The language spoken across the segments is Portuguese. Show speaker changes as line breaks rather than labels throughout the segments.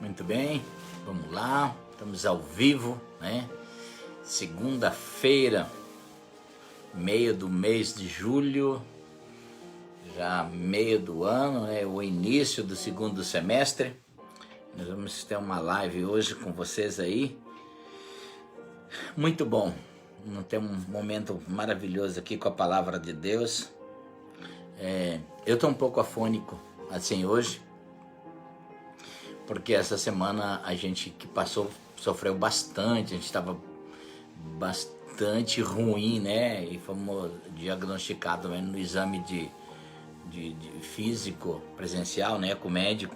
Muito bem, vamos lá, estamos ao vivo, né? Segunda-feira, meio do mês de julho, já meio do ano, né? O início do segundo semestre. Nós vamos ter uma live hoje com vocês aí. Muito bom, vamos ter um momento maravilhoso aqui com a palavra de Deus. Eu estou um pouco afônico assim hoje, porque essa semana a gente que passou sofreu bastante, a gente estava bastante ruim, né? E fomos diagnosticados no exame de físico presencial, né? Com o médico.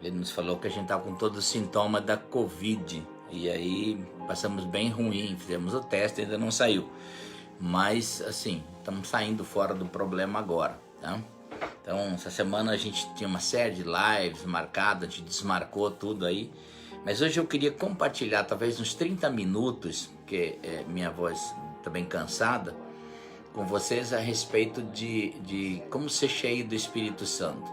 Ele nos falou que a gente estava com todo o sintoma da Covid. E aí passamos bem ruim, fizemos o teste, ainda não saiu. Mas assim, estamos saindo fora do problema agora, tá? Então, essa semana a gente tinha uma série de lives marcadas, a gente desmarcou tudo aí. Mas hoje eu queria compartilhar, talvez uns 30 minutos, porque minha voz está bem cansada, com vocês a respeito de como ser cheio do Espírito Santo.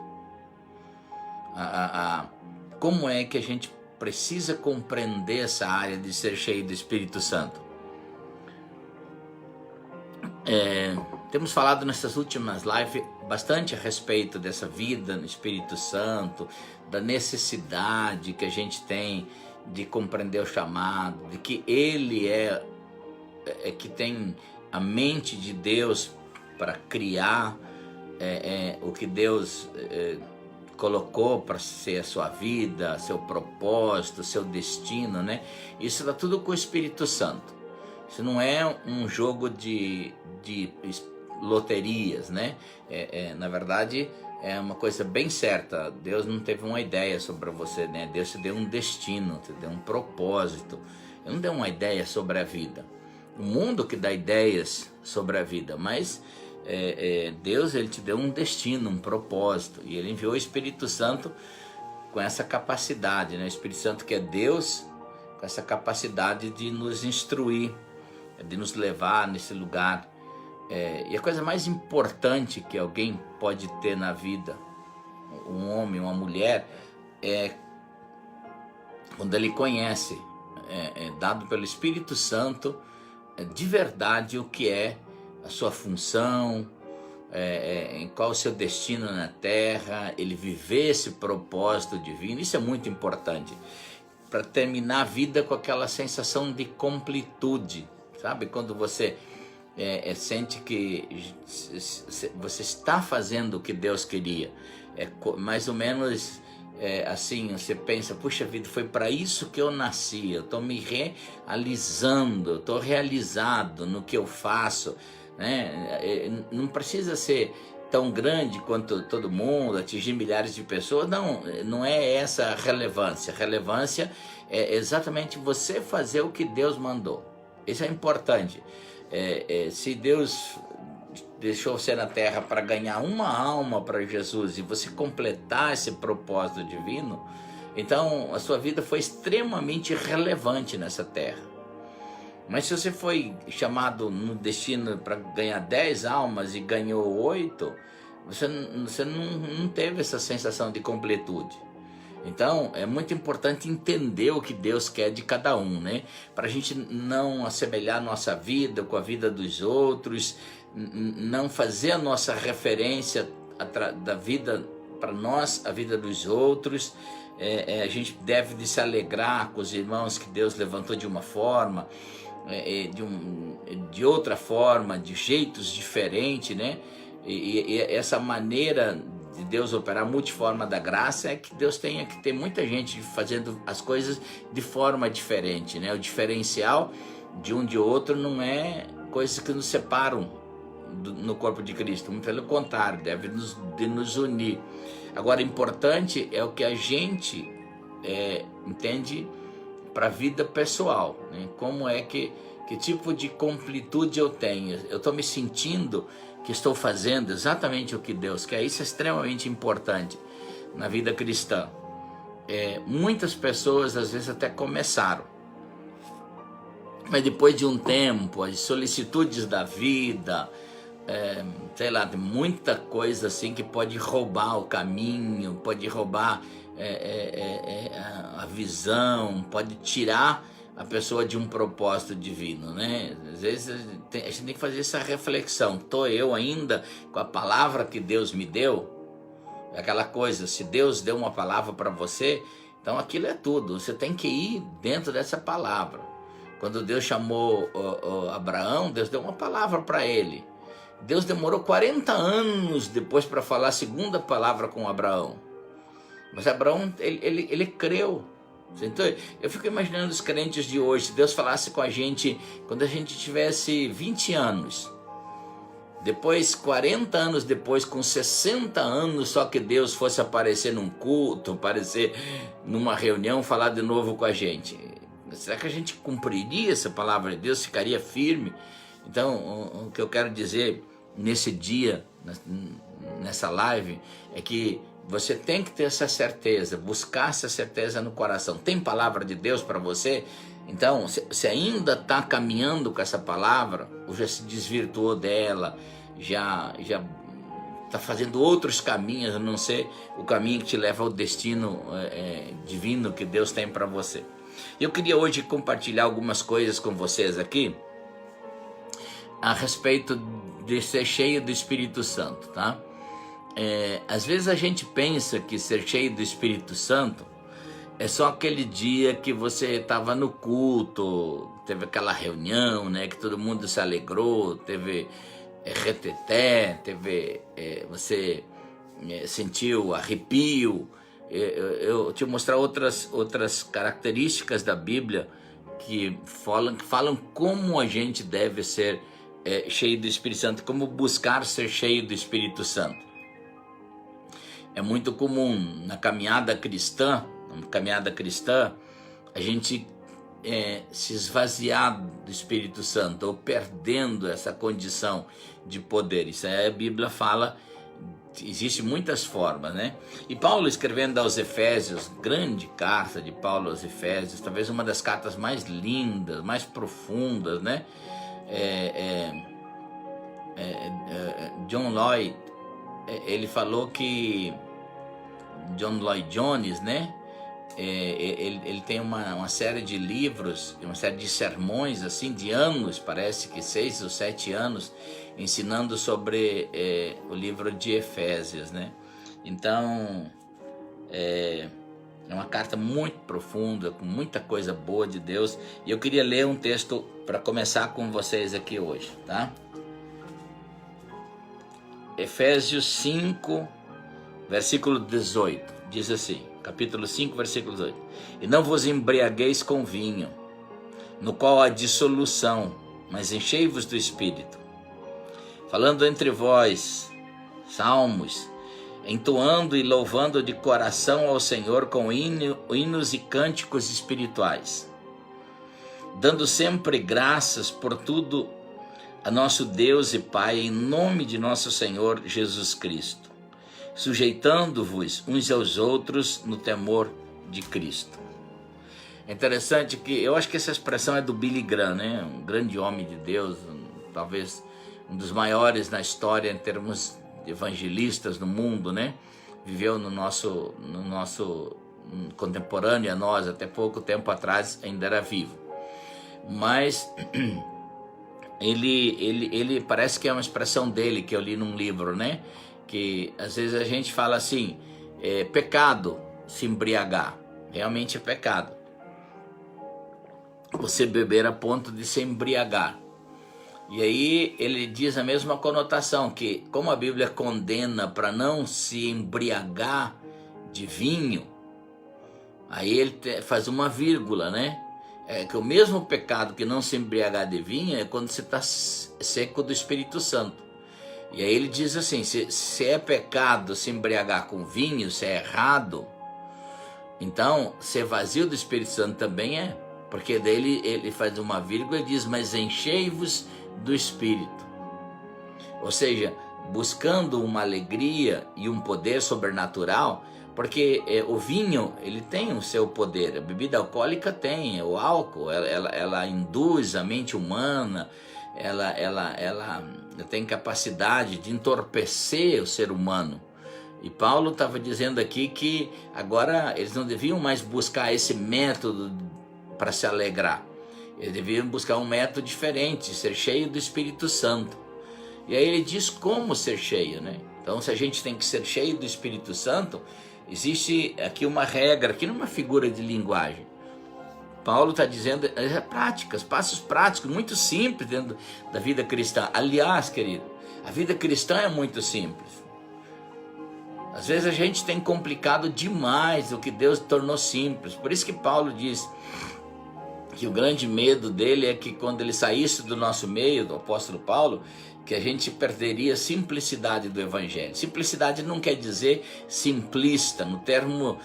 Como é que a gente precisa compreender essa área de ser cheio do Espírito Santo. Temos falado nessas últimas lives bastante a respeito dessa vida no Espírito Santo, da necessidade que a gente tem de compreender o chamado, de que Ele é que tem a mente de Deus para criar o que Deus colocou para ser a sua vida, seu propósito, seu destino, né? Isso está tudo com o Espírito Santo. Isso não é um jogo de loterias, né? Na verdade, é uma coisa bem certa. Deus não teve uma ideia sobre você, né? Deus te deu um destino, te deu um propósito. Ele não deu uma ideia sobre a vida. O mundo que dá ideias sobre a vida, mas Deus, ele te deu um destino, um propósito. E ele enviou o Espírito Santo com essa capacidade, né? O Espírito Santo, que é Deus, com essa capacidade de nos instruir, de nos levar nesse lugar. E a coisa mais importante que alguém pode ter na vida, um homem, uma mulher, é quando ele conhece, dado pelo Espírito Santo, de verdade o que é a sua função, em qual o seu destino na terra, ele viver esse propósito divino. Isso é muito importante para terminar a vida com aquela sensação de completude, sabe? Quando você sente que você está fazendo o que Deus queria, mais ou menos assim, você pensa, puxa vida, foi para isso que eu nasci, eu estou me realizando, eu estou realizado no que eu faço, né? Não precisa ser tão grande quanto todo mundo, atingir milhares de pessoas, não é essa a relevância. A relevância é exatamente você fazer o que Deus mandou. Isso é importante. Se Deus deixou você na terra para ganhar uma alma para Jesus e você completar esse propósito divino, então a sua vida foi extremamente relevante nessa terra. Mas se você foi chamado no destino para ganhar 10 almas e ganhou 8, você não teve essa sensação de completude. Então, é muito importante entender o que Deus quer de cada um, né? Para a gente não assemelhar a nossa vida com a vida dos outros, não fazer a nossa referência da vida para nós, a vida dos outros. A gente deve de se alegrar com os irmãos que Deus levantou de uma forma, de outra forma, de jeitos diferentes, né? E essa maneira de Deus operar multiforma da graça é que Deus tenha que ter muita gente fazendo as coisas de forma diferente, né? O diferencial de um de outro não é coisas que nos separam no corpo de Cristo, pelo contrário, deve nos unir. Agora, importante é o que a gente entende para a vida pessoal, né? Como é que tipo de completude eu tenho? Eu estou me sentindo que estou fazendo exatamente o que Deus quer. Isso é extremamente importante na vida cristã. Muitas pessoas às vezes até começaram, mas depois de um tempo, as solicitudes da vida, sei lá, tem muita coisa assim que pode roubar o caminho, pode roubar a visão, pode tirar a pessoa de um propósito divino, né? Às vezes a gente tem que fazer essa reflexão. Estou eu ainda com a palavra que Deus me deu? É aquela coisa, se Deus deu uma palavra para você, então aquilo é tudo. Você tem que ir dentro dessa palavra. Quando Deus chamou Abraão, Deus deu uma palavra para ele. Deus demorou 40 anos depois para falar a segunda palavra com Abraão. Mas Abraão, ele creu. Então, eu fico imaginando os crentes de hoje, se Deus falasse com a gente quando a gente tivesse 20 anos. Depois, 40 anos depois, com 60 anos, só que Deus fosse aparecer num culto, aparecer numa reunião, falar de novo com a gente. Será que a gente cumpriria essa palavra de Deus, ficaria firme? Então, o que eu quero dizer nesse dia, nessa live, é que você tem que ter essa certeza, buscar essa certeza no coração. Tem palavra de Deus para você? Então, se ainda está caminhando com essa palavra, ou já se desvirtuou dela, já está fazendo outros caminhos, a não ser o caminho que te leva ao destino divino que Deus tem para você. Eu queria hoje compartilhar algumas coisas com vocês aqui a respeito de ser cheio do Espírito Santo, tá? Às vezes a gente pensa que ser cheio do Espírito Santo é só aquele dia que você estava no culto, teve aquela reunião, né, que todo mundo se alegrou, teve reteté, você sentiu arrepio. Eu te mostrar outras características da Bíblia que falam como a gente deve ser cheio do Espírito Santo, como buscar ser cheio do Espírito Santo. É muito comum na caminhada cristã, a gente se esvaziar do Espírito Santo, ou perdendo essa condição de poder. Isso aí a Bíblia fala, existe muitas formas, né? E Paulo, escrevendo aos Efésios, grande carta de Paulo aos Efésios, talvez uma das cartas mais lindas, mais profundas, né? John Lloyd, ele falou que John Lloyd Jones, né? Ele tem uma série de livros, uma série de sermões assim de anos, parece que 6 ou 7 anos, ensinando sobre o livro de Efésios, né? Então é uma carta muito profunda, com muita coisa boa de Deus, e eu queria ler um texto para começar com vocês aqui hoje, tá? Efésios 5, versículo 18, diz assim, capítulo 5, versículo 18: E não vos embriagueis com vinho, no qual há dissolução, mas enchei-vos do Espírito, falando entre vós salmos, entoando e louvando de coração ao Senhor com hinos e cânticos espirituais, dando sempre graças por tudo a nosso Deus e Pai, em nome de nosso Senhor Jesus Cristo, sujeitando-vos uns aos outros no temor de Cristo. É interessante que eu acho que essa expressão é do Billy Graham, né? Um grande homem de Deus, talvez um dos maiores na história em termos de evangelistas no mundo, né? Viveu no nosso contemporâneo a nós, até pouco tempo atrás ainda era vivo. Mas ele parece que é uma expressão dele que eu li num livro, né? Que às vezes a gente fala assim, é pecado se embriagar. Realmente é pecado você beber a ponto de se embriagar. E aí ele diz a mesma conotação, que como a Bíblia condena para não se embriagar de vinho, aí ele faz uma vírgula, né? É que o mesmo pecado que não se embriagar de vinho é quando você está seco do Espírito Santo. E aí ele diz assim, se é pecado se embriagar com vinho, se é errado, então ser vazio do Espírito Santo também é. Porque daí ele faz uma vírgula e diz, mas enchei-vos do Espírito. Ou seja, buscando uma alegria e um poder sobrenatural, porque o vinho, ele tem o seu poder, a bebida alcoólica tem, o álcool, ela induz a mente humana, ela tem capacidade de entorpecer o ser humano. E Paulo estava dizendo aqui que agora eles não deviam mais buscar esse método para se alegrar. Eles deviam buscar um método diferente, ser cheio do Espírito Santo. E aí ele diz como ser cheio, né? Então, se a gente tem que ser cheio do Espírito Santo, existe aqui uma regra, aqui numa figura de linguagem. Paulo está dizendo práticas, passos práticos, muito simples dentro da vida cristã. Aliás, querido, a vida cristã é muito simples. Às vezes a gente tem complicado demais o que Deus tornou simples. Por isso que Paulo diz que o grande medo dele é que quando ele saísse do nosso meio, do apóstolo Paulo, que a gente perderia a simplicidade do evangelho. Simplicidade não quer dizer simplista, no termo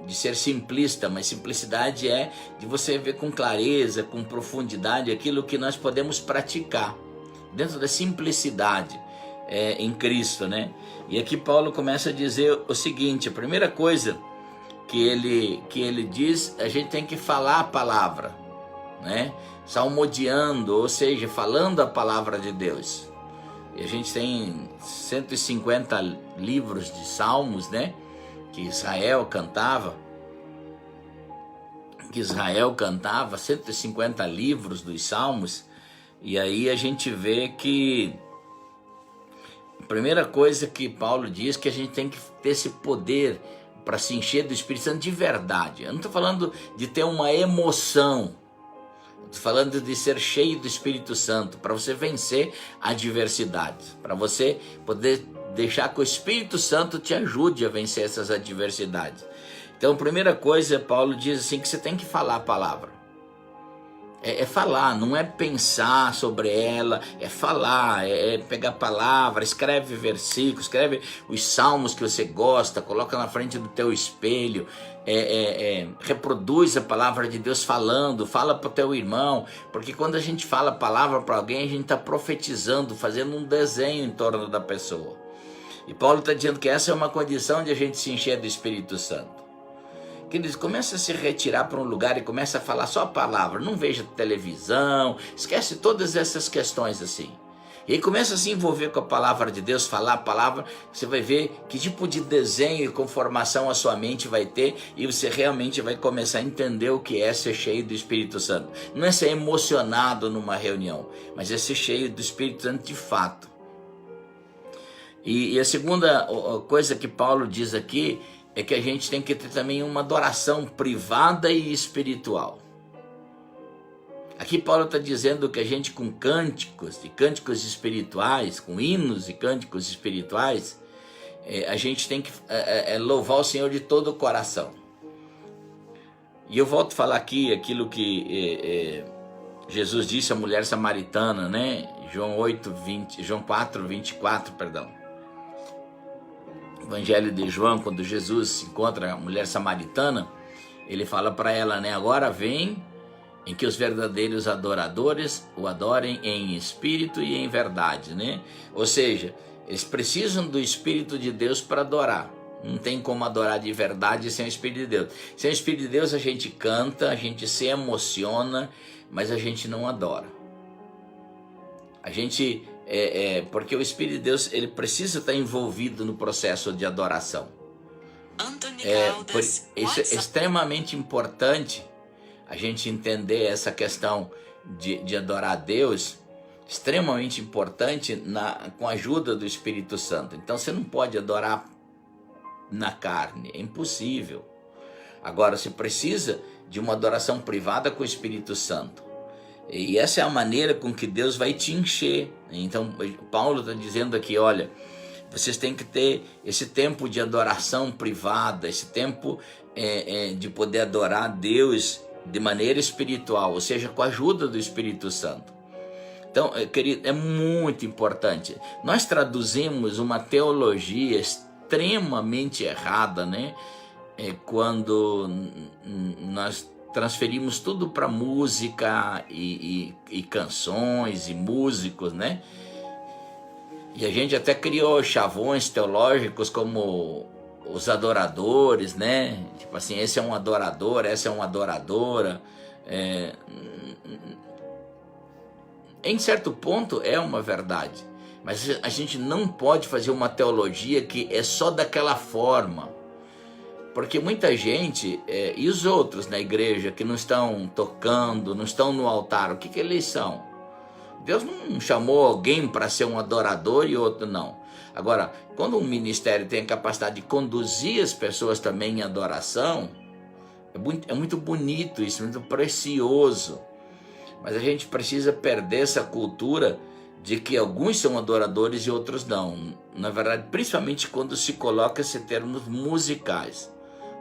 de ser simplista, mas simplicidade é de você ver com clareza, com profundidade aquilo que nós podemos praticar, dentro da simplicidade em Cristo, né? E aqui Paulo começa a dizer o seguinte: a primeira coisa que ele diz, a gente tem que falar a palavra, né? Salmodiando, ou seja, falando a palavra de Deus. E a gente tem 150 livros de salmos, né? Que Israel cantava, 150 livros dos salmos. E aí a gente vê que a primeira coisa que Paulo diz que a gente tem que ter esse poder para se encher do Espírito Santo de verdade. Eu não estou falando de ter uma emoção, estou falando de ser cheio do Espírito Santo, para você vencer adversidades, para você poder deixar que o Espírito Santo te ajude a vencer essas adversidades. Então, a primeira coisa, Paulo diz assim, que você tem que falar a palavra. É falar, não é pensar sobre ela, é falar, é pegar a palavra, escreve versículos, escreve os salmos que você gosta, coloca na frente do teu espelho, reproduz a palavra de Deus falando, fala para o teu irmão, porque quando a gente fala a palavra para alguém, a gente está profetizando, fazendo um desenho em torno da pessoa. E Paulo está dizendo que essa é uma condição de a gente se encher do Espírito Santo. Que eles começam a se retirar para um lugar e começam a falar só a palavra, não veja televisão, esquece todas essas questões assim. E aí começa a se envolver com a palavra de Deus, falar a palavra, você vai ver que tipo de desenho e conformação a sua mente vai ter, e você realmente vai começar a entender o que é ser cheio do Espírito Santo. Não é ser emocionado numa reunião, mas é ser cheio do Espírito Santo de fato. E a segunda coisa que Paulo diz aqui é que a gente tem que ter também uma adoração privada e espiritual. Aqui Paulo está dizendo que a gente com cânticos e cânticos espirituais, com hinos e cânticos espirituais, a gente tem que louvar o Senhor de todo o coração. E eu volto a falar aqui aquilo que Jesus disse à mulher samaritana, né? João 4, 24, perdão. Evangelho de João, quando Jesus encontra a mulher samaritana, ele fala para ela, né? Agora vem em que os verdadeiros adoradores o adorem em espírito e em verdade, né? Ou seja, eles precisam do Espírito de Deus para adorar. Não tem como adorar de verdade sem o Espírito de Deus. Sem o Espírito de Deus a gente canta, a gente se emociona, mas a gente não adora. A gente... porque o Espírito de Deus ele precisa estar envolvido no processo de adoração. Isso é extremamente importante a gente entender essa questão de adorar a Deus, extremamente importante com a ajuda do Espírito Santo. Então você não pode adorar na carne, é impossível. Agora você precisa de uma adoração privada com o Espírito Santo. E essa é a maneira com que Deus vai te encher. Então Paulo está dizendo aqui, olha, vocês têm que ter esse tempo de adoração privada, esse tempo de poder adorar a Deus de maneira espiritual, ou seja, com a ajuda do Espírito Santo. Então, querido, é muito importante. Nós traduzimos uma teologia extremamente errada, né? Quando nós transferimos tudo para música e canções e músicos, né? E a gente até criou chavões teológicos como os adoradores, né? Tipo assim, esse é um adorador, essa é uma adoradora. Em certo ponto é uma verdade, Mas a gente não pode fazer uma teologia que é só daquela forma. Porque muita gente, e os outros na igreja que não estão tocando, não estão no altar, o que eles são? Deus não chamou alguém para ser um adorador e outro não. Agora, quando um ministério tem a capacidade de conduzir as pessoas também em adoração, é muito bonito isso, muito precioso. Mas a gente precisa perder essa cultura de que alguns são adoradores e outros não. Na verdade, principalmente quando se coloca esse termos musicais,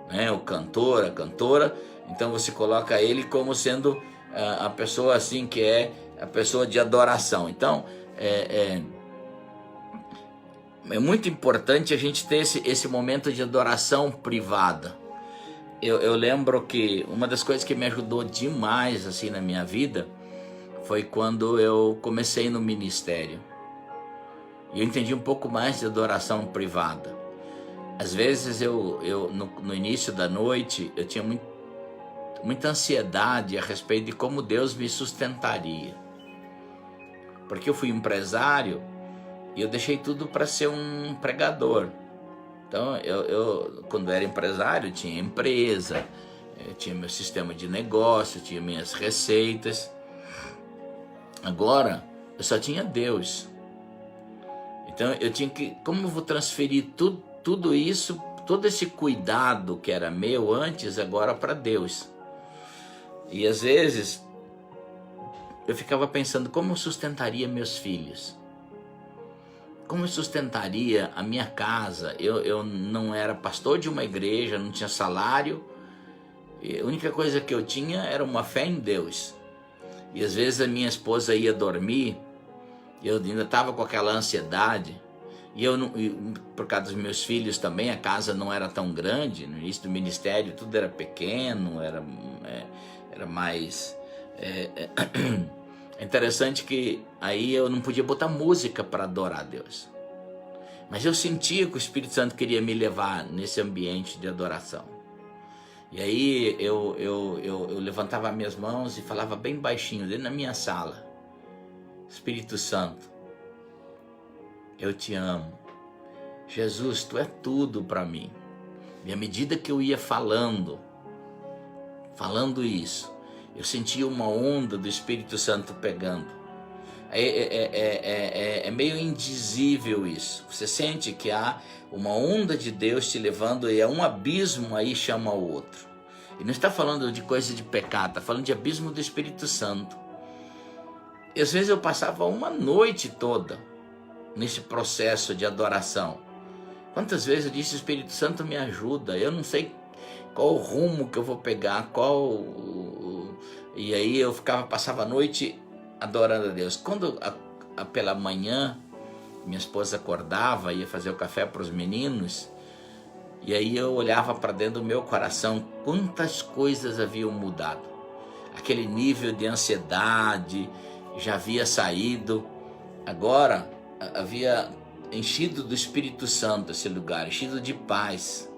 né? O cantor, a cantora, então você coloca ele como sendo a pessoa assim que é a pessoa de adoração. Então, é muito importante a gente ter esse momento de adoração privada. Eu lembro que uma das coisas que me ajudou demais assim na minha vida foi quando eu comecei no ministério. E eu entendi um pouco mais de adoração privada. Às vezes no início da noite eu tinha muita ansiedade a respeito de como Deus me sustentaria. Porque eu fui empresário e eu deixei tudo para ser um pregador. Então, quando era empresário, eu tinha empresa, eu tinha meu sistema de negócio, tinha minhas receitas. Agora, eu só tinha Deus. Então, eu tinha que... Como eu vou transferir tudo isso, todo esse cuidado que era meu antes, agora para Deus? E às vezes, eu ficava pensando como eu sustentaria meus filhos. Como eu sustentaria a minha casa? Eu não era pastor de uma igreja, não tinha salário. E a única coisa que eu tinha era uma fé em Deus. E às vezes a minha esposa ia dormir, e eu ainda estava com aquela ansiedade. E por causa dos meus filhos também, a casa não era tão grande. No início do ministério tudo era pequeno, era mais... É interessante que aí eu não podia botar música para adorar a Deus. Mas eu sentia que o Espírito Santo queria me levar nesse ambiente de adoração. E aí eu levantava minhas mãos e falava bem baixinho, dentro da minha sala: Espírito Santo, eu te amo. Jesus, tu é tudo para mim. E à medida que eu ia falando isso, eu sentia uma onda do Espírito Santo pegando. É meio indizível isso. Você sente que há uma onda de Deus te levando e é um abismo aí chama o outro. E não está falando de coisa de pecado, está falando de abismo do Espírito Santo. E às vezes eu passava uma noite toda nesse processo de adoração. Quantas vezes eu disse: Espírito Santo, me ajuda, eu não sei qual o rumo que eu vou pegar, E aí eu passava a noite adorando a Deus. Quando pela manhã minha esposa acordava, ia fazer o café para os meninos, e aí eu olhava para dentro do meu coração, quantas coisas haviam mudado. Aquele nível de ansiedade já havia saído, agora havia enchido do Espírito Santo esse lugar, enchido de paz.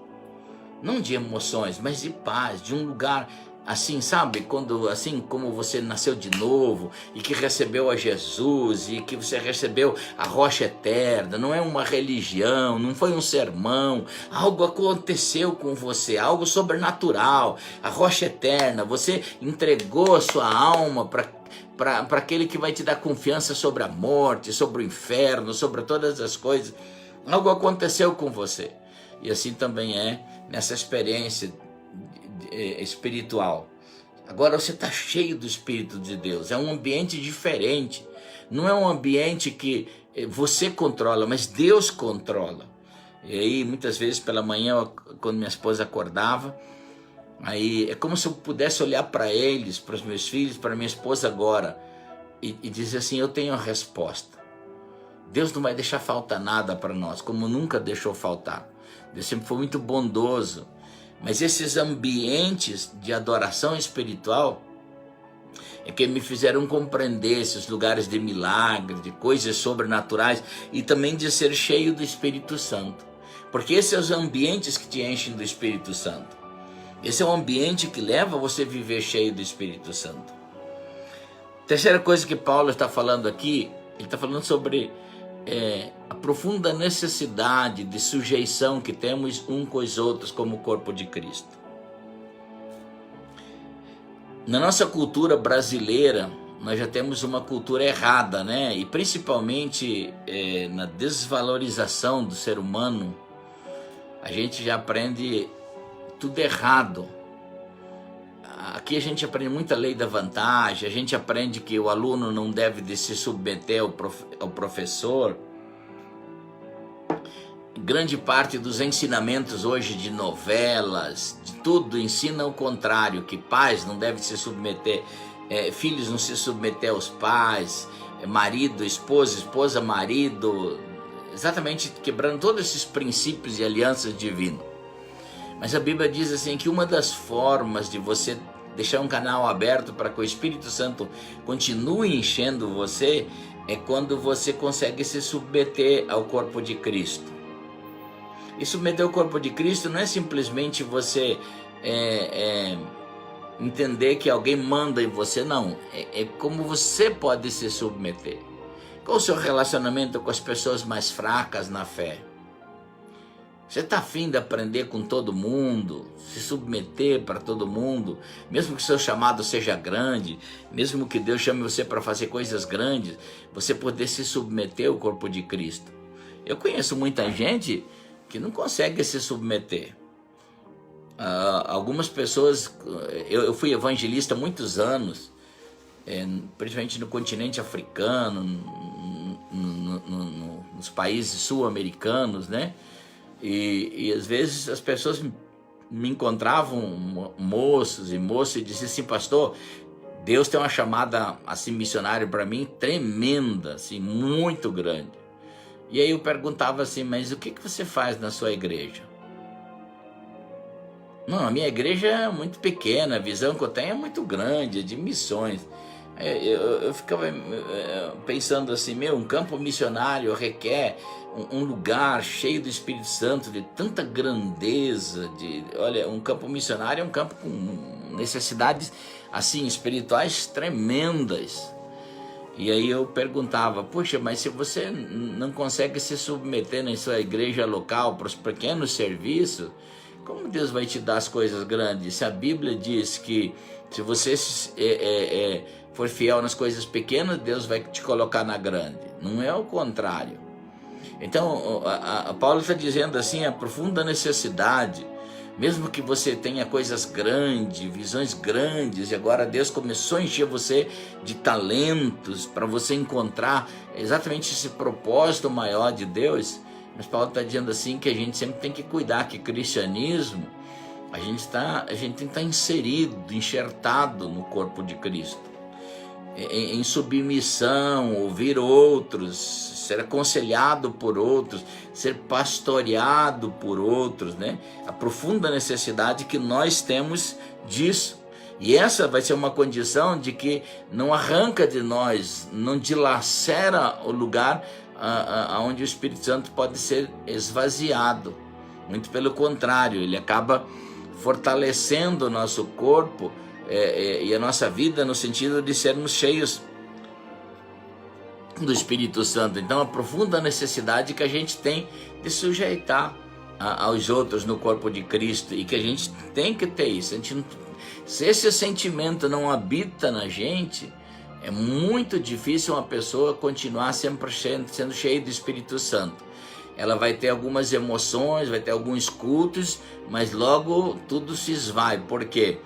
Não de emoções, mas de paz, de um lugar assim, sabe? Assim como você nasceu de novo e que recebeu a Jesus e que você recebeu a rocha eterna. Não é uma religião, não foi um sermão. Algo aconteceu com você, algo sobrenatural. A rocha eterna, você entregou a sua alma para aquele que vai te dar confiança sobre a morte, sobre o inferno, sobre todas as coisas. Algo aconteceu com você. E assim também é nessa experiência espiritual. Agora você está cheio do Espírito de Deus. É um ambiente diferente. Não é um ambiente que você controla, mas Deus controla. E aí muitas vezes pela manhã, quando minha esposa acordava, aí é como se eu pudesse olhar para eles, para os meus filhos, para minha esposa agora, e dizer assim: eu tenho a resposta. Deus não vai deixar faltar nada para nós, como nunca deixou faltar. Deus sempre foi muito bondoso. Mas esses ambientes de adoração espiritual é que me fizeram compreender esses lugares de milagre, de coisas sobrenaturais e também de ser cheio do Espírito Santo. Porque esses são os ambientes que te enchem do Espírito Santo. Esse é um ambiente que leva você a viver cheio do Espírito Santo. Terceira coisa que Paulo está falando aqui, ele está falando sobre a profunda necessidade de sujeição que temos uns com os outros como corpo de Cristo. Na nossa cultura brasileira, nós já temos uma cultura errada, né? E principalmente na desvalorização do ser humano, a gente já aprende tudo errado. Aqui a gente aprende muita lei da vantagem, a gente aprende que o aluno não deve de se submeter ao professor. Grande parte dos ensinamentos hoje de novelas, de tudo, ensina o contrário, que pais não devem se submeter, filhos não se submeter aos pais, marido, esposa, marido, exatamente quebrando todos esses princípios e alianças divinas. Mas a Bíblia diz assim que uma das formas de você deixar um canal aberto para que o Espírito Santo continue enchendo você é quando você consegue se submeter ao corpo de Cristo. E submeter ao corpo de Cristo não é simplesmente você entender que alguém manda em você, não. É como você pode se submeter. Qual o seu relacionamento com as pessoas mais fracas na fé? Você está afim de aprender com todo mundo, se submeter para todo mundo, mesmo que o seu chamado seja grande, mesmo que Deus chame você para fazer coisas grandes, você poder se submeter ao corpo de Cristo. Eu conheço muita gente que não consegue se submeter. Algumas pessoas, eu fui evangelista há muitos anos, principalmente no continente africano, nos países sul-americanos, né? E às vezes as pessoas me encontravam, moços e moças, e diziam assim: pastor, Deus tem uma chamada assim missionária para mim tremenda, assim, muito grande. E aí eu perguntava assim: mas o que você faz na sua igreja? Não, a minha igreja é muito pequena, a visão que eu tenho é muito grande, é de missões. Eu ficava pensando assim: um campo missionário requer um lugar cheio do Espírito Santo, de tanta grandeza. Olha, um campo missionário é um campo com necessidades assim espirituais tremendas. E aí eu perguntava: poxa, mas se você não consegue se submeter na sua igreja local para os pequenos serviços, como Deus vai te dar as coisas grandes? Se a Bíblia diz que se você for fiel nas coisas pequenas, Deus vai te colocar na grande. Não é o contrário. Então, Paulo está dizendo assim, a profunda necessidade, mesmo que você tenha coisas grandes, visões grandes, e agora Deus começou a encher você de talentos para você encontrar exatamente esse propósito maior de Deus. Mas Paulo está dizendo assim que a gente sempre tem que cuidar que cristianismo, a gente tem que estar inserido, enxertado no corpo de Cristo, em submissão, ouvir outros, ser aconselhado por outros, ser pastoreado por outros, né? A profunda necessidade que nós temos disso. E essa vai ser uma condição de que não arranca de nós, não dilacera o lugar onde o Espírito Santo pode ser esvaziado. Muito pelo contrário, ele acaba fortalecendo o nosso corpo e a nossa vida no sentido de sermos cheios do Espírito Santo. Então, a profunda necessidade que a gente tem de sujeitar aos outros no corpo de Cristo, e que a gente tem que ter isso. Se esse sentimento não habita na gente, é muito difícil uma pessoa continuar sempre sendo cheia do Espírito Santo. Ela vai ter algumas emoções, vai ter alguns cultos, mas logo tudo se esvai. Por quê?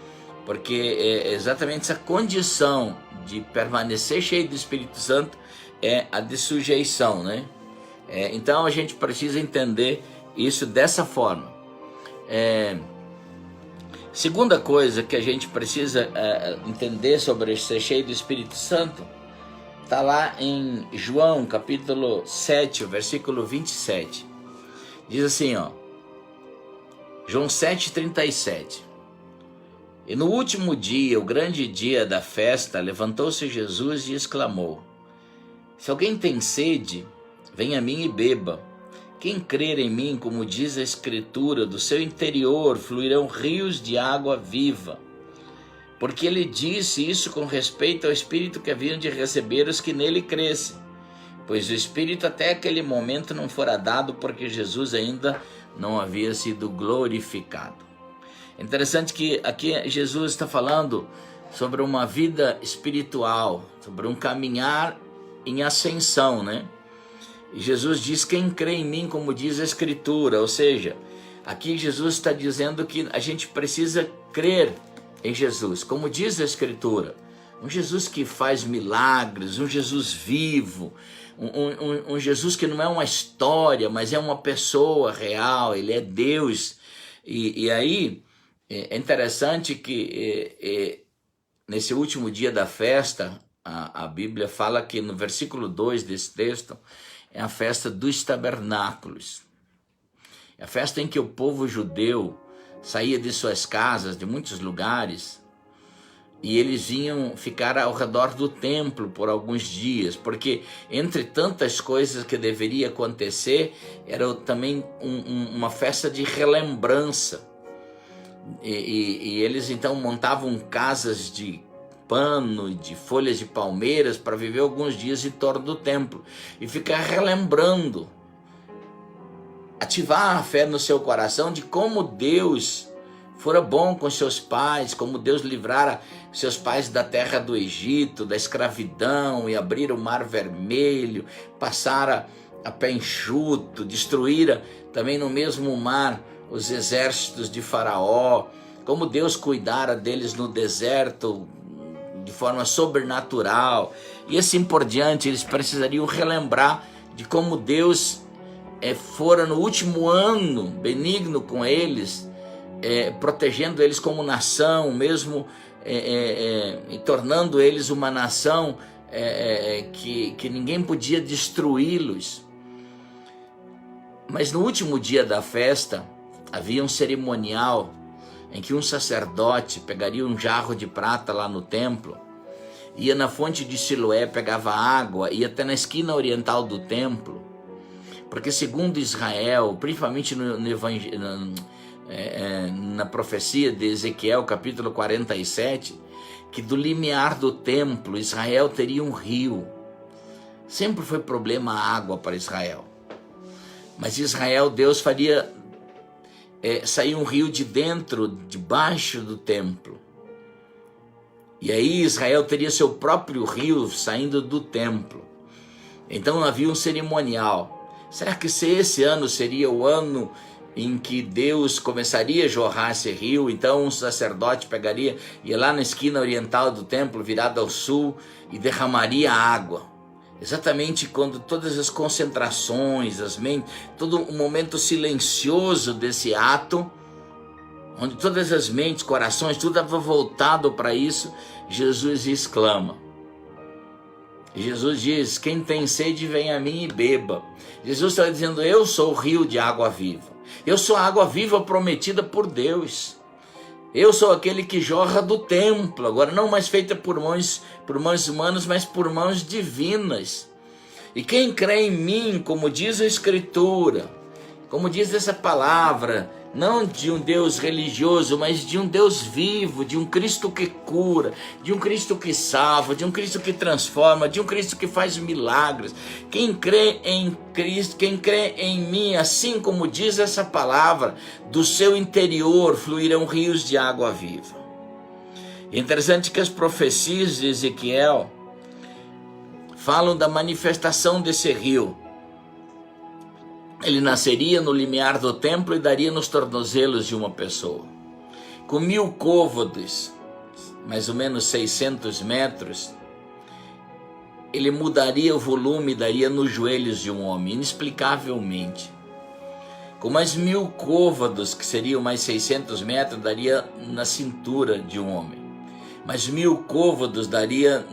Porque é exatamente essa condição de permanecer cheio do Espírito Santo é a de sujeição, né? Então a gente precisa entender isso dessa forma. Segunda coisa que a gente precisa entender sobre ser cheio do Espírito Santo, está lá em João capítulo 7, versículo 27. Diz assim, ó, João 7:37. E no último dia, o grande dia da festa, levantou-se Jesus e exclamou: se alguém tem sede, venha a mim e beba. Quem crer em mim, como diz a Escritura, do seu interior fluirão rios de água viva. Porque ele disse isso com respeito ao Espírito que haviam de receber os que nele crescem. pois o Espírito até aquele momento não fora dado, porque Jesus ainda não havia sido glorificado. Interessante que aqui Jesus está falando sobre uma vida espiritual, sobre um caminhar em ascensão, né? E Jesus diz: quem crê em mim, como diz a Escritura, ou seja, aqui Jesus está dizendo que a gente precisa crer em Jesus, como diz a Escritura, um Jesus que faz milagres, um Jesus vivo, um Jesus que não é uma história, mas é uma pessoa real, ele é Deus. E aí é interessante que nesse último dia da festa, a Bíblia fala que no versículo 2 desse texto, é a festa dos tabernáculos. É a festa em que o povo judeu saía de suas casas, de muitos lugares, e eles vinham ficar ao redor do templo por alguns dias, porque entre tantas coisas que deveria acontecer, era também uma festa de relembrança. E eles então montavam casas de pano, de folhas de palmeiras, para viver alguns dias em torno do templo e ficar relembrando, ativar a fé no seu coração de como Deus fora bom com seus pais, como Deus livrara seus pais da terra do Egito, da escravidão, e abrira o mar vermelho, passara a pé enxuto, destruíra também no mesmo mar os exércitos de Faraó, como Deus cuidara deles no deserto de forma sobrenatural, e assim por diante. Eles precisariam relembrar de como Deus fora no último ano benigno com eles, protegendo eles como nação, mesmo e tornando eles uma nação que ninguém podia destruí-los. Mas no último dia da festa havia um cerimonial em que um sacerdote pegaria um jarro de prata lá no templo, ia na fonte de Siloé, pegava água, ia até na esquina oriental do templo, porque segundo Israel, principalmente na profecia de Ezequiel, capítulo 47, que do limiar do templo Israel teria um rio. Sempre foi problema a água para Israel, mas Israel, Deus faria sair um rio debaixo do templo, e aí Israel teria seu próprio rio saindo do templo. Então havia um cerimonial. Será que esse ano seria o ano em que Deus começaria a jorrar esse rio? Então um sacerdote ia lá na esquina oriental do templo, virado ao sul, e derramaria água. Exatamente quando todas as concentrações, todo o momento silencioso desse ato, onde todas as mentes, corações, tudo estava voltado para isso, Jesus exclama. Jesus diz: quem tem sede, vem a mim e beba. Jesus está dizendo: eu sou o rio de água viva. Eu sou a água viva prometida por Deus. Eu sou aquele que jorra do templo, agora não mais feita por mãos humanas, mas por mãos divinas. E quem crê em mim, como diz a Escritura, como diz essa palavra, não de um Deus religioso, mas de um Deus vivo, de um Cristo que cura, de um Cristo que salva, de um Cristo que transforma, de um Cristo que faz milagres. Quem crê em Cristo, quem crê em mim, assim como diz essa palavra, do seu interior fluirão rios de água viva. É interessante que as profecias de Ezequiel falam da manifestação desse rio. Ele nasceria no limiar do templo e daria nos tornozelos de uma pessoa. Com 1000 côvados, mais ou menos 600 metros, ele mudaria o volume e daria nos joelhos de um homem, inexplicavelmente. Com mais 1000 côvados, que seriam mais 600 metros, daria na cintura de um homem. Mais 1000 côvados daria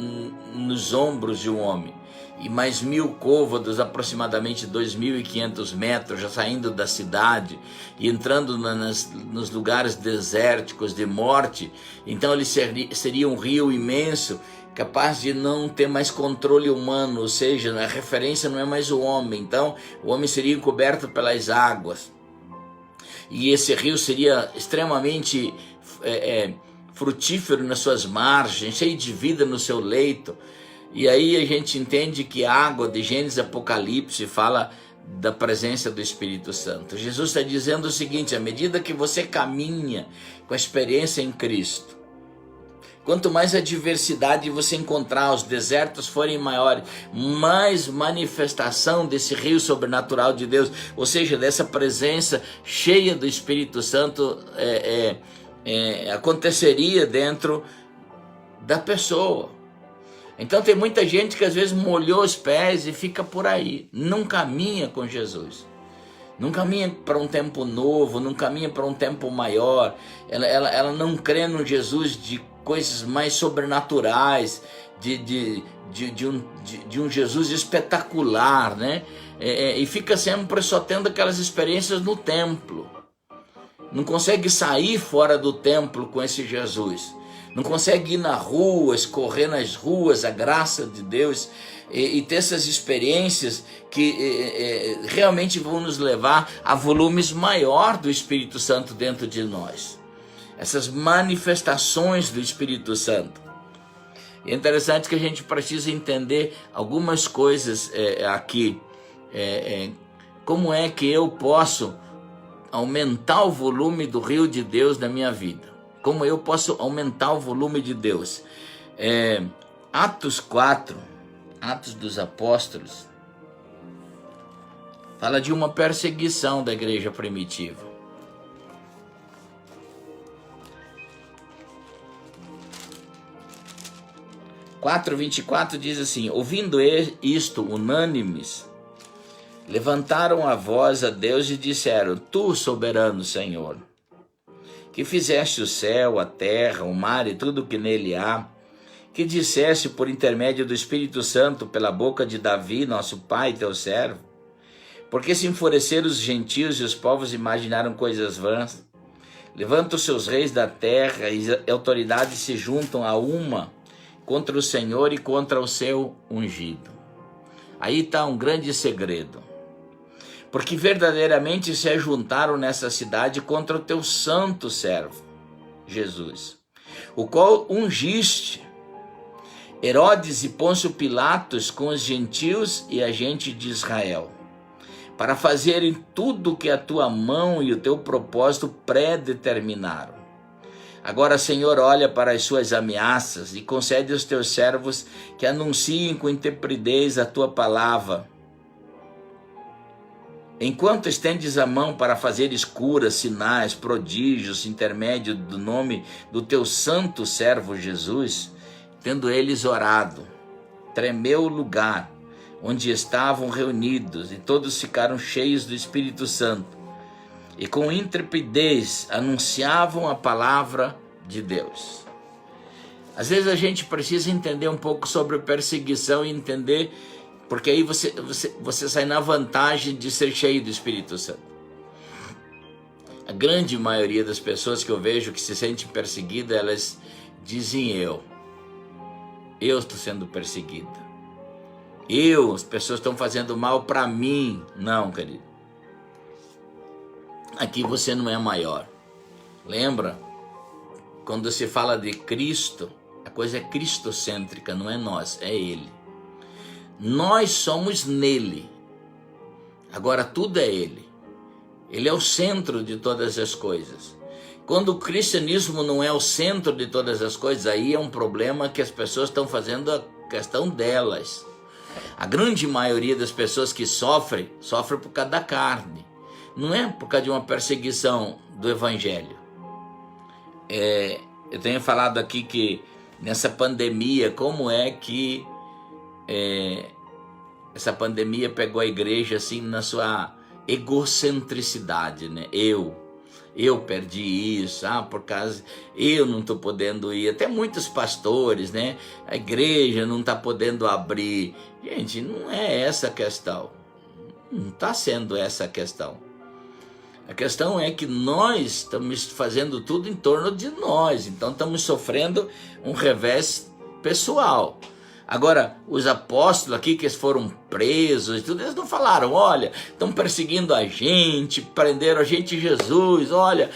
nos ombros de um homem. E mais 1000 côvados, aproximadamente 2.500 metros, já saindo da cidade e entrando nos lugares desérticos de morte. Então ele seria um rio imenso, capaz de não ter mais controle humano, ou seja, a referência não é mais o homem. Então o homem seria encoberto pelas águas. E esse rio seria extremamente frutífero nas suas margens, cheio de vida no seu leito. E aí a gente entende que a água de Gênesis e Apocalipse fala da presença do Espírito Santo. Jesus está dizendo o seguinte: à medida que você caminha com a experiência em Cristo, quanto mais adversidade você encontrar, os desertos forem maiores, mais manifestação desse rio sobrenatural de Deus, ou seja, dessa presença cheia do Espírito Santo aconteceria dentro da pessoa. Então tem muita gente que às vezes molhou os pés e fica por aí, não caminha com Jesus, não caminha para um tempo novo, não caminha para um tempo maior, ela não crê no Jesus de coisas mais sobrenaturais, de um Jesus espetacular, né? E fica sempre só tendo aquelas experiências no templo, não consegue sair fora do templo com esse Jesus. Não consegue ir na rua, escorrer nas ruas a graça de Deus e ter essas experiências que realmente vão nos levar a volumes maior do Espírito Santo dentro de nós. Essas manifestações do Espírito Santo. É interessante que a gente precisa entender algumas coisas aqui. Como é que eu posso aumentar o volume do rio de Deus na minha vida? Como eu posso aumentar o volume de Deus? Atos 4, Atos dos Apóstolos, fala de uma perseguição da igreja primitiva. 4:24 diz assim: ouvindo isto, unânimes, levantaram a voz a Deus e disseram: Tu, soberano Senhor, que fizeste o céu, a terra, o mar e tudo o que nele há, que disseste por intermédio do Espírito Santo pela boca de Davi, nosso pai, teu servo, porque se enfureceram os gentios e os povos imaginaram coisas vãs. Levanta os seus reis da terra e autoridades se juntam a uma contra o Senhor e contra o seu ungido. Aí está um grande segredo. Porque verdadeiramente se ajuntaram nessa cidade contra o teu santo servo, Jesus, o qual ungiste, Herodes e Pôncio Pilatos com os gentios e a gente de Israel, para fazerem tudo o que a tua mão e o teu propósito predeterminaram. Agora, Senhor, olha para as suas ameaças e concede aos teus servos que anunciem com intrepidez a tua palavra, enquanto estendes a mão para fazeres curas, sinais, prodígios, intermédio do nome do teu santo servo Jesus. Tendo eles orado, tremeu o lugar onde estavam reunidos, e todos ficaram cheios do Espírito Santo, e com intrepidez anunciavam a palavra de Deus. Às vezes a gente precisa entender um pouco sobre perseguição e entender, porque aí você sai na vantagem de ser cheio do Espírito Santo. A grande maioria das pessoas que eu vejo que se sentem perseguidas, elas dizem eu estou sendo perseguida. As pessoas estão fazendo mal para mim. Não, querido. Aqui você não é maior. Lembra? Quando se fala de Cristo, a coisa é cristocêntrica, não é nós, é Ele. Nós somos nele. Agora tudo é Ele. Ele é o centro de todas as coisas. Quando o cristianismo não é o centro de todas as coisas, aí é um problema que as pessoas estão fazendo a questão delas. A grande maioria das pessoas que sofrem por causa da carne. Não é por causa de uma perseguição do evangelho. Eu tenho falado aqui que nessa pandemia, como é que essa pandemia pegou a igreja assim na sua egocentricidade, né? Eu perdi isso, por causa eu não estou podendo ir. Até muitos pastores, né? A igreja não está podendo abrir. Gente, não é essa a questão. Não está sendo essa a questão. A questão é que nós estamos fazendo tudo em torno de nós. Então estamos sofrendo um revés pessoal. Agora, os apóstolos aqui que foram presos e tudo, eles não falaram: olha, estão perseguindo a gente, prenderam a gente Jesus, olha,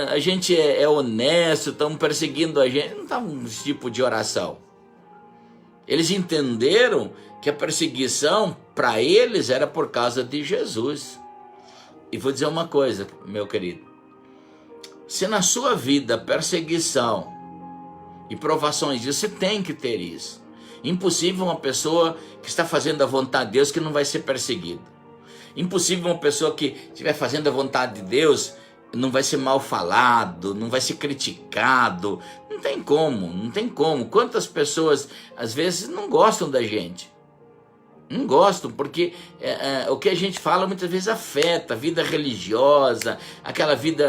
a gente é honesto, estão perseguindo a gente. Não estava nesse tipo de oração. Eles entenderam que a perseguição para eles era por causa de Jesus. E vou dizer uma coisa, meu querido. Se na sua vida perseguição e provações, você tem que ter isso. Impossível uma pessoa que está fazendo a vontade de Deus que não vai ser perseguida. Impossível uma pessoa que estiver fazendo a vontade de Deus não vai ser mal falado, não vai ser criticado. Não tem como, não tem como. Quantas pessoas às vezes não gostam da gente? Não gostam, porque o que a gente fala muitas vezes afeta a vida religiosa, aquela vida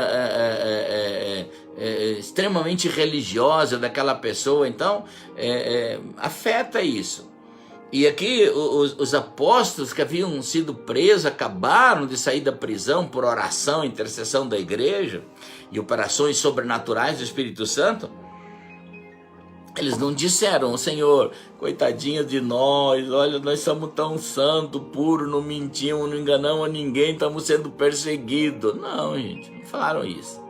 extremamente religiosa daquela pessoa, então afeta isso. E aqui os apóstolos que haviam sido presos acabaram de sair da prisão por oração, intercessão da igreja e operações sobrenaturais do Espírito Santo. Eles não disseram, Senhor, coitadinho de nós, olha, nós somos tão santos, puros, não mentimos, não enganamos a ninguém, estamos sendo perseguidos. Não, gente, não falaram isso.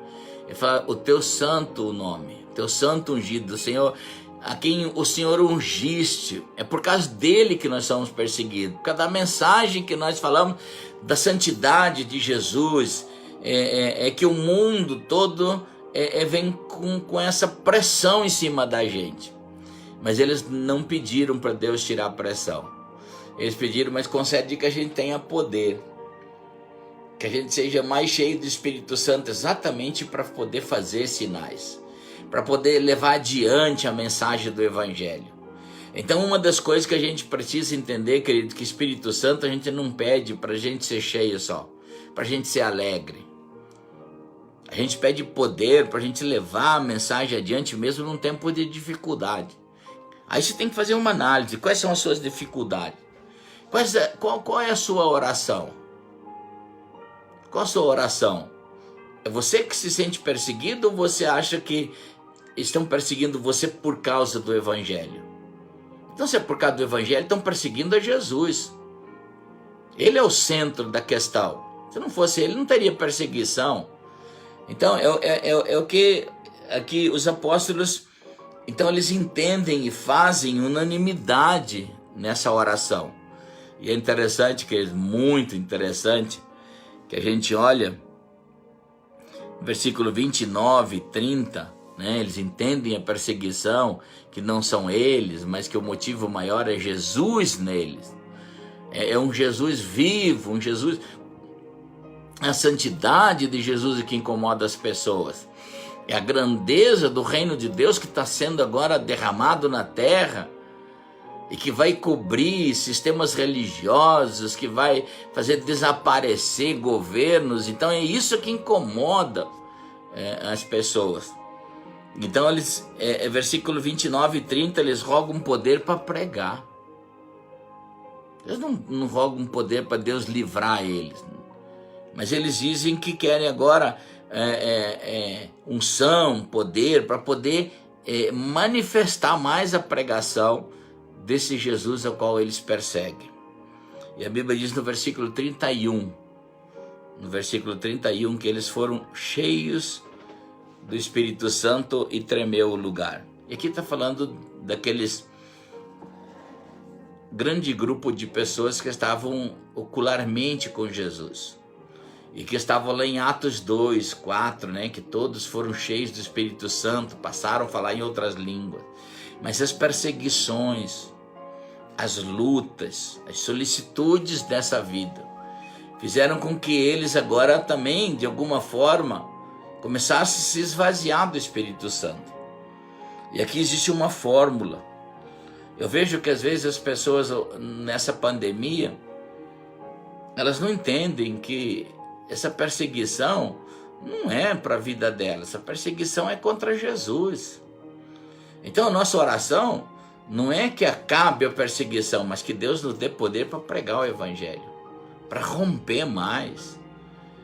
Eles falaram, o teu santo nome, o teu santo ungido, Senhor, a quem o Senhor ungiste, é por causa dele que nós somos perseguidos, por causa da mensagem que nós falamos, da santidade de Jesus, é que o mundo todo vem com essa pressão em cima da gente. Mas eles não pediram para Deus tirar a pressão. Eles pediram, mas concede que a gente tenha poder, que a gente seja mais cheio do Espírito Santo, exatamente para poder fazer sinais, para poder levar adiante a mensagem do Evangelho. Então uma das coisas que a gente precisa entender, querido, que Espírito Santo a gente não pede para a gente ser cheio só, para a gente ser alegre. A gente pede poder para a gente levar a mensagem adiante mesmo num tempo de dificuldade. Aí você tem que fazer uma análise. Quais são as suas dificuldades? Qual é a sua oração? Qual a sua oração? É você que se sente perseguido ou você acha que estão perseguindo você por causa do Evangelho? Então, se é por causa do Evangelho, estão perseguindo a Jesus. Ele é o centro da questão. Se não fosse ele, não teria perseguição. Então, é o que aqui os apóstolos, então eles entendem e fazem unanimidade nessa oração. E é interessante, que é muito interessante, que a gente olha, versículo 29 e 30, né, eles entendem a perseguição, que não são eles, mas que o motivo maior é Jesus neles. É um Jesus vivo, um Jesus... A santidade de Jesus é que incomoda as pessoas. É a grandeza do reino de Deus que está sendo agora derramado na terra e que vai cobrir sistemas religiosos, que vai fazer desaparecer governos. Então é isso que incomoda as pessoas. Então eles, versículo 29 e 30, eles rogam poder para pregar. Eles não rogam poder para Deus livrar eles. Mas eles dizem que querem agora unção, poder, para poder manifestar mais a pregação desse Jesus ao qual eles perseguem. E a Bíblia diz no versículo 31, que eles foram cheios do Espírito Santo e tremeu o lugar. E aqui está falando daqueles grande grupo de pessoas que estavam ocularmente com Jesus. E que estavam lá em Atos 2, 4, né? Que todos foram cheios do Espírito Santo, passaram a falar em outras línguas. Mas as perseguições, as lutas, as solicitudes dessa vida fizeram com que eles agora também, de alguma forma, começassem a se esvaziar do Espírito Santo. E aqui existe uma fórmula. Eu vejo que às vezes as pessoas nessa pandemia, elas não entendem que essa perseguição não é para a vida delas, essa perseguição é contra Jesus. Então a nossa oração não é que acabe a perseguição, mas que Deus nos dê poder para pregar o Evangelho, para romper mais.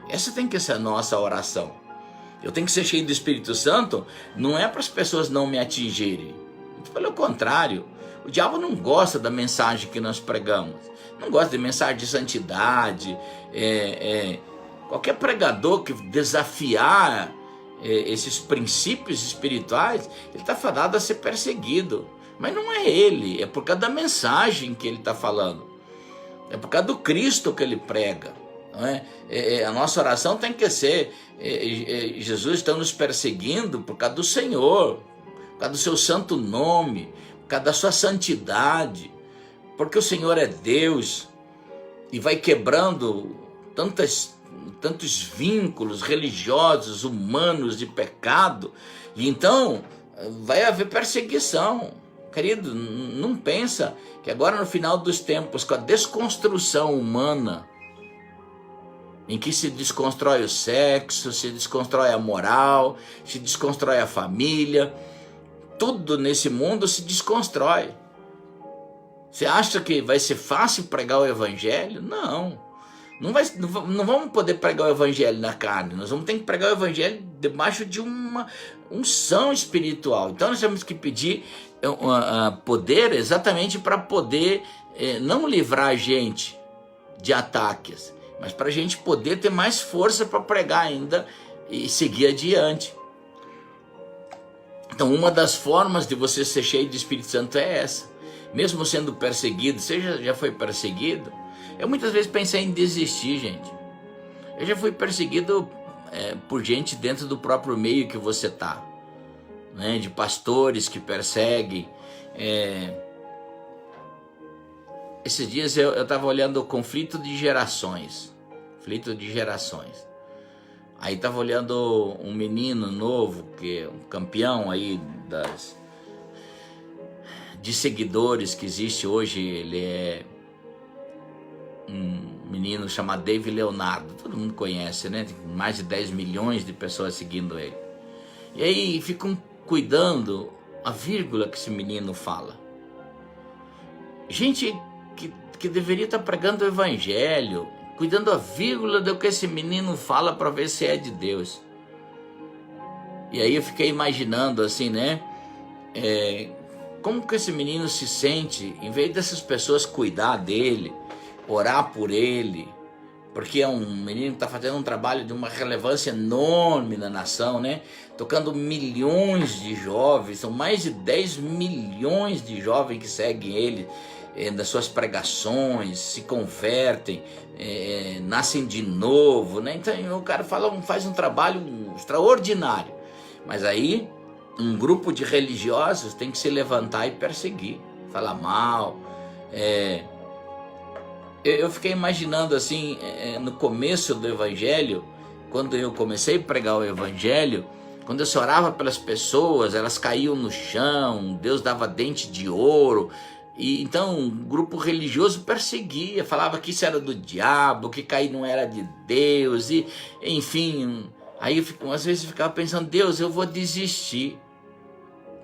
Essa tem que ser a nossa oração. Eu tenho que ser cheio do Espírito Santo, não é para as pessoas não me atingirem. Pelo contrário, o diabo não gosta da mensagem que nós pregamos, não gosta de mensagem de santidade. Qualquer pregador que desafiar esses princípios espirituais, ele está fadado a ser perseguido. Mas não é ele, é por causa da mensagem que ele está falando. É por causa do Cristo que ele prega. Não é? A nossa oração tem que ser, Jesus está nos perseguindo por causa do Senhor, por causa do seu santo nome, por causa da sua santidade, porque o Senhor é Deus e vai quebrando tantos vínculos religiosos, humanos, de pecado, e então vai haver perseguição. Querido, não pensa que agora no final dos tempos, com a desconstrução humana, em que se desconstrói o sexo, se desconstrói a moral, se desconstrói a família, tudo nesse mundo se desconstrói. Você acha que vai ser fácil pregar o evangelho? Não. Não vamos poder pregar o evangelho na carne, nós vamos ter que pregar o evangelho debaixo de uma unção espiritual. Então nós temos que pedir poder exatamente para poder não livrar a gente de ataques, mas para a gente poder ter mais força para pregar ainda e seguir adiante. Então uma das formas de você ser cheio do Espírito Santo é essa. Mesmo sendo perseguido, você já foi perseguido? Eu muitas vezes pensei em desistir, gente. Eu já fui perseguido por gente dentro do próprio meio que você está, né? De pastores que perseguem. Esses dias eu estava olhando o conflito de gerações. Aí estava olhando um menino novo, que é um campeão aí de seguidores que existe hoje. Ele é um menino chamado David Leonardo, todo mundo conhece, né? Tem mais de 10 milhões de pessoas seguindo ele. E aí ficam cuidando a vírgula que esse menino fala. Gente que deveria estar pregando o evangelho, cuidando a vírgula do que esse menino fala para ver se é de Deus. E aí eu fiquei imaginando assim, né? Como que esse menino se sente, em vez dessas pessoas cuidar dele, orar por ele, porque é um menino que está fazendo um trabalho de uma relevância enorme na nação, né? Tocando milhões de jovens, são mais de 10 milhões de jovens que seguem ele, das suas pregações, se convertem, nascem de novo, né? Então o cara faz um trabalho extraordinário, mas aí um grupo de religiosos tem que se levantar e perseguir, falar mal. Eu fiquei imaginando assim, no começo do evangelho, quando eu comecei a pregar o evangelho, quando eu orava pelas pessoas, elas caíam no chão, Deus dava dente de ouro, e então um grupo religioso perseguia, falava que isso era do diabo, que cair não era de Deus, e enfim. Aí às vezes eu ficava pensando, Deus, eu vou desistir.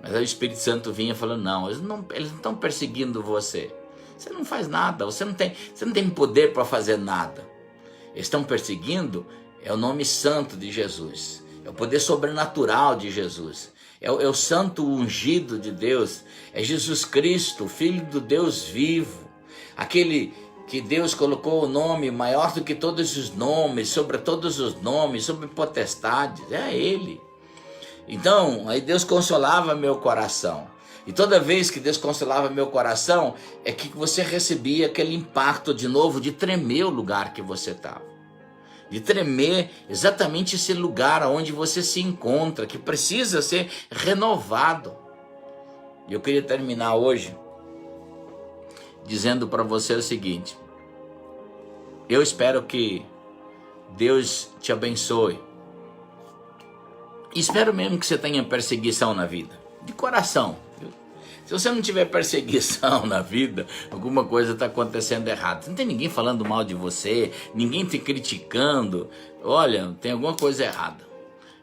Mas aí o Espírito Santo vinha falando, não, eles não estão perseguindo você. Você não faz nada, você não tem poder para fazer nada. Eles estão perseguindo o nome santo de Jesus, é o poder sobrenatural de Jesus, é o santo ungido de Deus, é Jesus Cristo, Filho do Deus vivo, aquele que Deus colocou o nome maior do que todos os nomes, sobre todos os nomes, sobre potestades, é Ele. Então, aí Deus consolava meu coração. E toda vez que Deus consolava meu coração, é que você recebia aquele impacto de novo, de tremer o lugar que você estava. De tremer exatamente esse lugar onde você se encontra, que precisa ser renovado. E eu queria terminar hoje dizendo para você o seguinte: eu espero que Deus te abençoe. Espero mesmo que você tenha perseguição na vida, de coração. Se você não tiver perseguição na vida, alguma coisa está acontecendo errado. Não tem ninguém falando mal de você, ninguém te criticando. Olha, tem alguma coisa errada.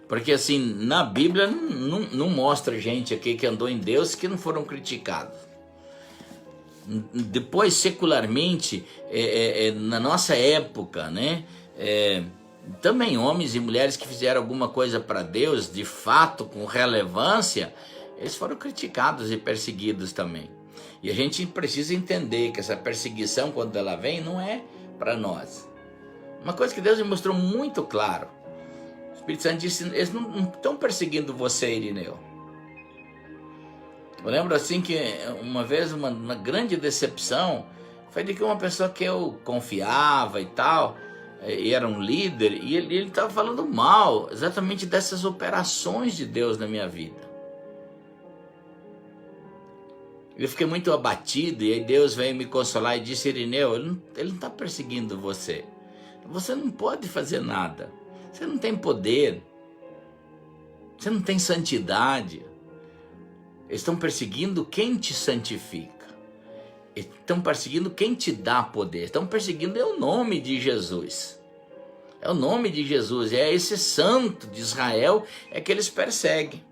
Porque assim, na Bíblia não mostra gente aqui que andou em Deus que não foram criticados. Depois, secularmente, na nossa época, né? Também homens e mulheres que fizeram alguma coisa para Deus, de fato, com relevância, eles foram criticados e perseguidos também. E a gente precisa entender que essa perseguição, quando ela vem, não é para nós. Uma coisa que Deus me mostrou muito claro. O Espírito Santo disse, eles não estão perseguindo você, Irineu. Eu lembro assim que uma vez uma grande decepção foi de que uma pessoa que eu confiava e tal, e era um líder, e ele estava falando mal exatamente dessas operações de Deus na minha vida. Eu fiquei muito abatido, e aí Deus veio me consolar e disse: Irineu, ele não está perseguindo você. Você não pode fazer nada. Você não tem poder. Você não tem santidade. Eles estão perseguindo quem te santifica. Eles estão perseguindo quem te dá poder. Estão perseguindo o nome de Jesus. É o nome de Jesus. É esse santo de Israel é que eles perseguem.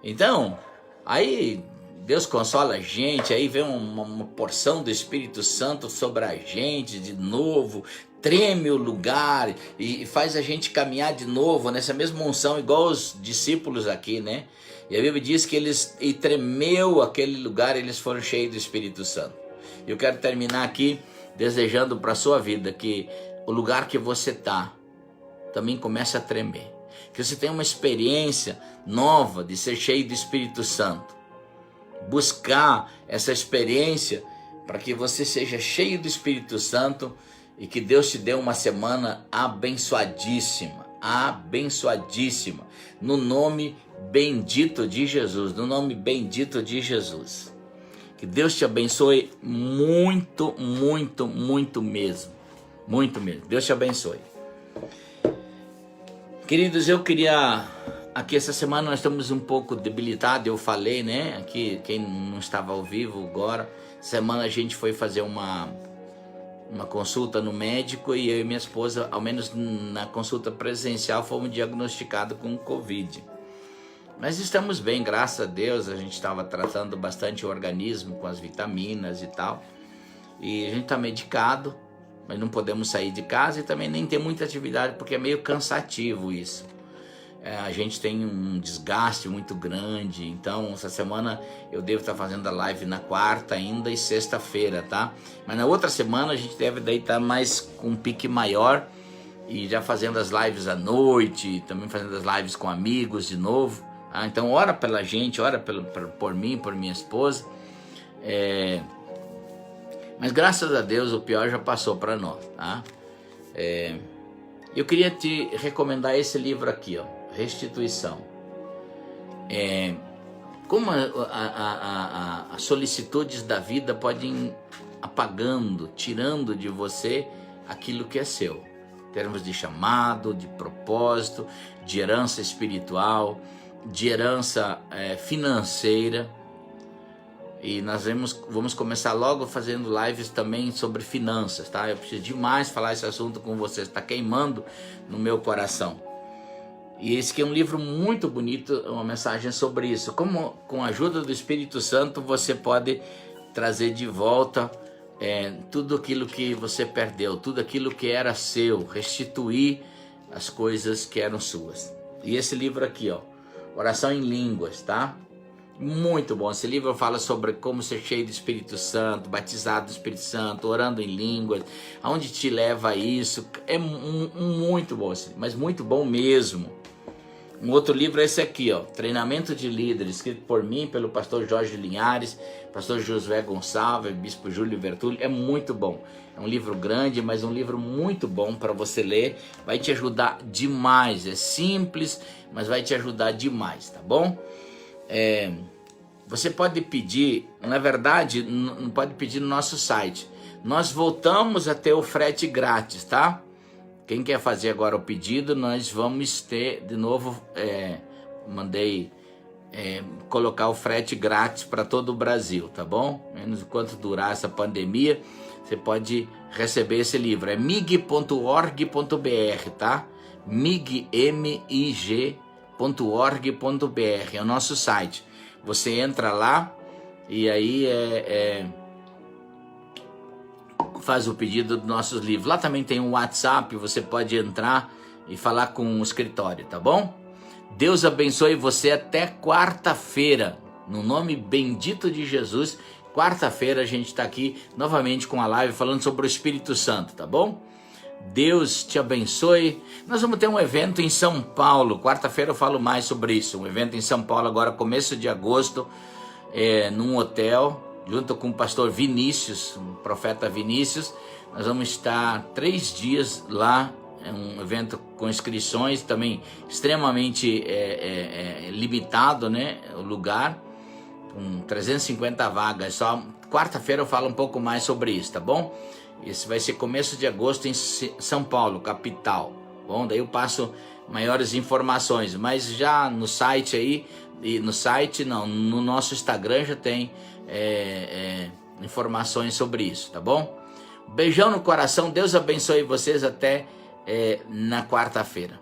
Então, aí Deus consola a gente, aí vem uma porção do Espírito Santo sobre a gente de novo, treme o lugar e faz a gente caminhar de novo nessa mesma unção, igual os discípulos aqui, né? E a Bíblia diz que e tremeu aquele lugar, eles foram cheios do Espírito Santo. Eu quero terminar aqui desejando para a sua vida que o lugar que você está também comece a tremer. Que você tenha uma experiência nova de ser cheio do Espírito Santo. Buscar essa experiência para que você seja cheio do Espírito Santo e que Deus te dê uma semana abençoadíssima, abençoadíssima, no nome bendito de Jesus, no nome bendito de Jesus. Que Deus te abençoe muito, muito, muito mesmo, muito mesmo. Deus te abençoe. Queridos, eu queria... Aqui essa semana nós estamos um pouco debilitados, eu falei, né? Aqui, quem não estava ao vivo agora, semana a gente foi fazer uma consulta no médico e eu e minha esposa, ao menos na consulta presencial, fomos diagnosticados com Covid. Mas estamos bem, graças a Deus, a gente estava tratando bastante o organismo com as vitaminas e tal. E a gente está medicado, mas não podemos sair de casa e também nem ter muita atividade porque é meio cansativo isso. A gente tem um desgaste muito grande, então essa semana eu devo estar fazendo a live na quarta ainda e sexta-feira, tá? Mas na outra semana a gente deve daí estar mais com um pique maior e já fazendo as lives à noite, também fazendo as lives com amigos de novo. Então ora pela gente, ora por mim, por minha esposa. Mas graças a Deus o pior já passou para nós, tá? Eu queria te recomendar esse livro aqui, ó. Restituição. Como as solicitudes da vida podem apagando, tirando de você aquilo que é seu, em termos de chamado, de propósito, de herança espiritual, de herança financeira. E nós vamos começar logo fazendo lives também sobre finanças, tá? Eu preciso demais falar esse assunto com vocês, está queimando no meu coração. E esse aqui é um livro muito bonito, uma mensagem sobre isso. Como com a ajuda do Espírito Santo você pode trazer de volta tudo aquilo que você perdeu, tudo aquilo que era seu, restituir as coisas que eram suas. E esse livro aqui, ó, Oração em Línguas, tá? Muito bom. Esse livro fala sobre como ser cheio do Espírito Santo, batizado do Espírito Santo, orando em línguas, aonde te leva isso. É muito bom, mas muito bom mesmo. Um outro livro é esse aqui, ó, Treinamento de Líderes, escrito por mim, pelo pastor Jorge Linhares, pastor Josué Gonçalves, bispo Júlio Vertulli. É muito bom. É um livro grande, mas um livro muito bom para você ler. Vai te ajudar demais. É simples, mas vai te ajudar demais, tá bom? Você pode pedir, na verdade, não pode pedir no nosso site. Nós voltamos a ter o frete grátis, tá? Quem quer fazer agora o pedido, nós vamos ter de novo, mandei colocar o frete grátis para todo o Brasil, tá bom? Menos enquanto durar essa pandemia, você pode receber esse livro. É mig.org.br, tá? mig.org.br, é o nosso site. Você entra lá e aí faz o pedido dos nossos livros. Lá também tem um WhatsApp, você pode entrar e falar com o escritório, tá bom? Deus abençoe você até quarta-feira, no nome bendito de Jesus. Quarta-feira a gente está aqui novamente com a live falando sobre o Espírito Santo, tá bom? Deus te abençoe. Nós vamos ter um evento em São Paulo, quarta-feira eu falo mais sobre isso, um evento em São Paulo agora, começo de agosto. num hotel, junto com o pastor Vinícius, o profeta Vinícius. Nós vamos estar 3 dias lá, é um evento com inscrições também extremamente limitado, né, o lugar, com 350 vagas. Só quarta-feira eu falo um pouco mais sobre isso, tá bom? Esse vai ser começo de agosto em São Paulo, capital. Bom, daí eu passo maiores informações, mas já no site aí, e no site não, no nosso Instagram já tem informações sobre isso, tá bom? Beijão no coração, Deus abençoe vocês até na quarta-feira.